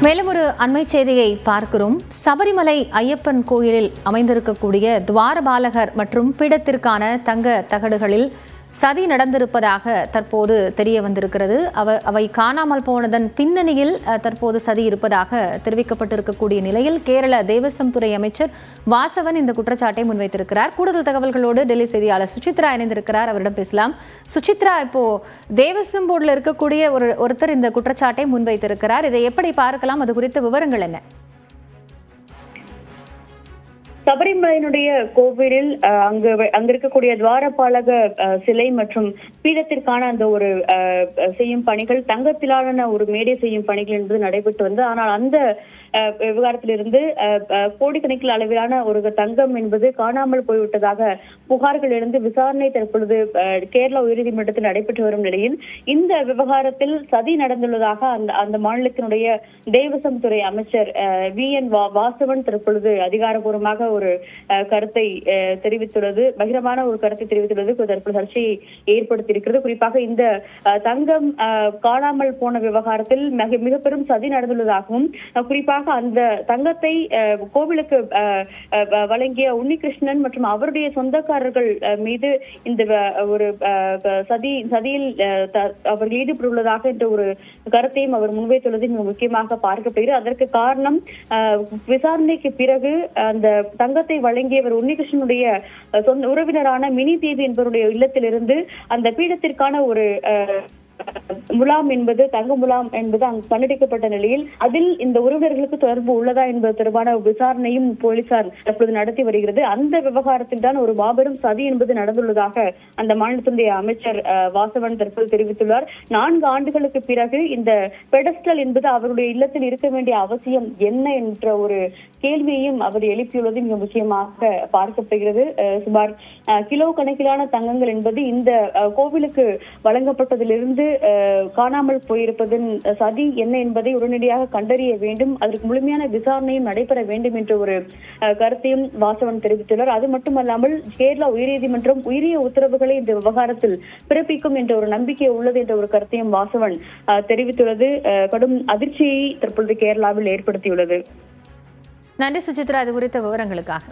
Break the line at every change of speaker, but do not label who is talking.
மேலும் ஒரு அண்மை செய்தியை பார்க்கிறோம். சபரிமலை ஐயப்பன் கோயிலில் அமைந்திருக்கக்கூடிய துவாரபாலகர் மற்றும் பீடத்திற்கான தங்க தகடுகளில் சதி நடந்திருப்பதாக தற்போது தெரிய வந்திருக்கிறது. அவை காணாமல் போனதன் பின்னணியில் தற்போது சதி இருப்பதாக தெரிவிக்கப்பட்டிருக்கக்கூடிய நிலையில் கேரள தேவசம் துறை அமைச்சர் வாசவன் இந்த குற்றச்சாட்டை முன்வைத்திருக்கிறார். கூடுதல் தகவல்களோடு டெல்லி செய்தியாளர் சுசித்ரா இணைந்திருக்கிறார். அவரிடம் பேசலாம். சுசித்ரா, இப்போ தேவசம் போர்டில் இருக்கக்கூடிய ஒருத்தர் இந்த குற்றச்சாட்டை முன்வைத்திருக்கிறார். இதை எப்படி பார்க்கலாம்? அது குறித்த விவரங்கள் என்ன?
சபரிமலையினுடைய கோவிலில் அங்க இருக்கக்கூடிய துவாரபாலக சிலை மற்றும் பீடத்திற்கான அந்த ஒரு செய்யும் பணிகள், தங்கத்திலான ஒரு மேடை செய்யும் பணிகள் என்பது நடைபெற்று வந்தது. ஆனால் அந்த விவகாரத்திலிருந்து கோடிக்கணக்கில் அளவிலான ஒரு தங்கம் என்பது காணாமல் போய்விட்டதாக புகார்கள் எழுந்து விசாரணை தற்பொழுது கேரளா உயர்நீதிமன்றத்தில் நடைபெற்று வரும் நிலையில் இந்த விவகாரத்தில் சதி நடந்துள்ளதாக அந்த மாநிலத்தினுடைய தேவசம் துறை அமைச்சர் VN வாசவன் தற்பொழுது அதிகாரப்பூர்வமாக ஒரு கருத்தை தெரிவித்துள்ளது. பகிரமான ஒரு கருத்தை தெரிவித்துள்ளது தற்போது சர்ச்சையை ஏற்படுத்தியிருக்கிறது. குறிப்பாக இந்த தங்கம் காணாமல் போன விவகாரத்தில் மிக பெரும் சதி நடந்துள்ளதாகவும், குறிப்பாக அந்த தங்கத்தை கோவிலுக்கு வழங்கிய உன்னிகிருஷ்ணன் மற்றும் அவருடைய சொந்தக்காரர்கள் மீது இந்த ஒரு சதியில் அவர்கள் ஈடுபட்டுள்ளதாக என்ற ஒரு கருத்தையும் அவர் முன்வைத்துள்ளது மிக முக்கியமாக பார்க்கப்படுகிறது. அதற்கு காரணம், விசாரணைக்கு பிறகு அந்த தங்கத்தை வழங்கியவர் உன்னிகிருஷ்ணனுடைய உறவினரான மினி தேவி என்பவருடைய இல்லத்திலிருந்து அந்த பீடத்திற்கான ஒரு முலாம் என்பது தங்க முலாம் என்பது அங்கு கண்டெடுக்கப்பட்ட நிலையில் அதில் இந்த உறவினர்களுக்கு தொடர்பு உள்ளதா என்பது தொடர்பான விசாரணையும் போலீசார் தற்போது நடத்தி வருகிறது. அந்த விவகாரத்தில் தான் ஒரு மாபெரும் சதி என்பது நடந்துள்ளதாக அந்த மாநிலத்தினுடைய அமைச்சர் வாசவன் தற்போது தெரிவித்துள்ளார். 4 ஆண்டுகளுக்கு பிறகு இந்த பெடஸ்டல் என்பது அவருடைய இல்லத்தில் இருக்க வேண்டிய அவசியம் என்ன என்ற ஒரு கேள்வியையும் அவர் எழுப்பியுள்ளது மிக முக்கியமாக பார்க்கப்படுகிறது. சுமார் கிலோ கணக்கிலான தங்கங்கள் என்பது இந்த கோவிலுக்கு வழங்கப்பட்டதிலிருந்து காணாமல் போயிருப்பதன் சதி என்ன என்பதை உடனடியாக கண்டறிய வேண்டும், அதற்கு முழுமையான விசாரணையும் நடைபெற வேண்டும் என்ற ஒரு கருத்தையும் வாசவன் தெரிவித்துள்ளார். அது மட்டுமல்லாமல் கேரளா உயர்நீதிமன்றம் உரிய உத்தரவுகளை இந்த விவகாரத்தில் பிறப்பிக்கும் என்ற ஒரு நம்பிக்கை உள்ளது என்ற ஒரு கருத்தையும் வாசவன் தெரிவித்துள்ளது கடும் அதிர்ச்சியை தற்பொழுது கேரளாவில் ஏற்படுத்தியுள்ளது.
நன்றி சுசித்ரா, இது குறித்த விவரங்களுக்காக.